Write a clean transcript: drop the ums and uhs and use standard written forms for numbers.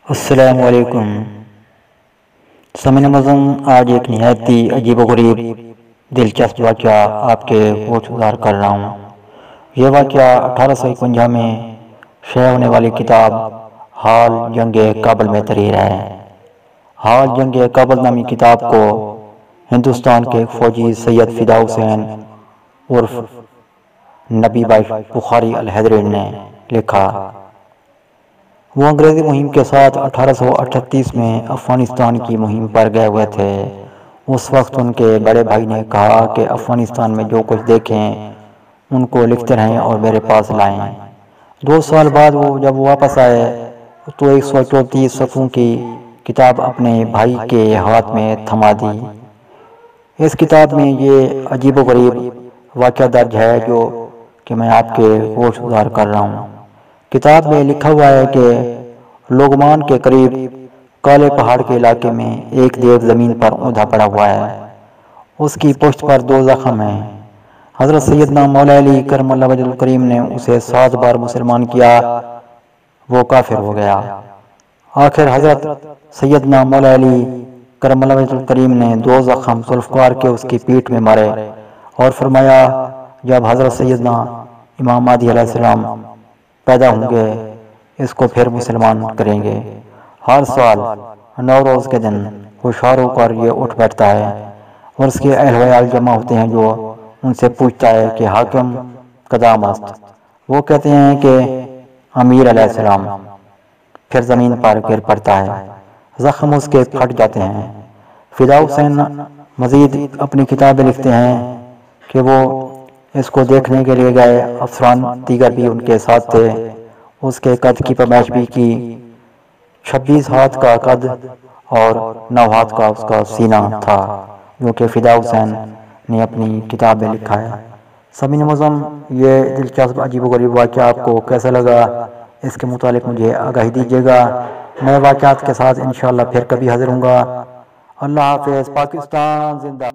السلام علیکم سامعین معظم، آج ایک نہایت ہی عجیب و غریب دلچسپ واقعہ آپ کے گوش گزار کر رہا ہوں۔ یہ واقعہ 1851 میں شائع ہونے والی کتاب حال جنگ کابل میں تحریر ہے۔ حال جنگ کابل نامی کتاب کو ہندوستان کے ایک فوجی سید فدا حسین عرف نبی بھائی بخاری الحیدری نے لکھا۔ وہ انگریزی مہم کے ساتھ 1838 میں افغانستان کی مہم پر گئے ہوئے تھے۔ اس وقت ان کے بڑے بھائی نے کہا کہ افغانستان میں جو کچھ دیکھیں ان کو لکھتے رہیں اور میرے پاس لائیں۔ 2 سال بعد جب واپس آئے تو 134 صفحوں کی کتاب اپنے بھائی کے ہاتھ میں تھما دی۔ اس کتاب میں یہ عجیب و غریب واقعہ درج ہے جو کہ میں آپ کے گوش گزار کر رہا ہوں۔ کتاب میں لکھا ہوا ہے کہ لوگمان کے قریب کالے پہاڑ کے علاقے میں ایک دیو زمین پر اوندا پڑا ہوا ہے۔ اس کی پشت پر 2 زخم ہیں۔ حضرت سیدنا مولا علی کرم اللہ وجہ الکریم نے اسے 7 بار مسلمان کیا، وہ کافر ہو گیا۔ آخر حضرت سیدنا مولا علی کرم اللہ وجہ الکریم نے 2 زخم ذوالفقار کے اس کی پیٹھ میں مارے اور فرمایا جب حضرت سیدنا امام مہدی علیہ السلام پیدا ہوں گے اس کو پھر مسلمان کریں گے۔ ہر سال نوروز کے دن ہوشیار ہو کر یہ اٹھ بیٹھتا ہے اور اس کے اہل ویال جمع ہوتے ہیں جو ان سے پوچھتا ہے کہ حاکم قدام است؟ وہ کہتے ہیں کہ امیر علیہ السلام۔ پھر زمین پر گر پڑتا ہے، زخم اس کے پھٹ جاتے ہیں۔ فدا حسین مزید اپنی کتاب میں لکھتے ہیں کہ وہ اس کو دیکھنے کے لیے گئے، افسران دیگر بھی ان کے ساتھ تھے۔ اس کے قد کی پیمائش بھی کی، 26 ہاتھ کا قد اور 9 ہاتھ کا اس کا سینہ تھا، جو کہ فدا حسین نے اپنی کتاب میں لکھا ہے۔ سامعین معظم، یہ دلچسپ عجیب و غریب واقعہ آپ کو کیسا لگا اس کے متعلق مجھے آگاہی دیجیے گا۔ نئے واقعات کے ساتھ انشاءاللہ پھر کبھی حاضر ہوں گا۔ اللہ حافظ۔ پاکستان زندہ۔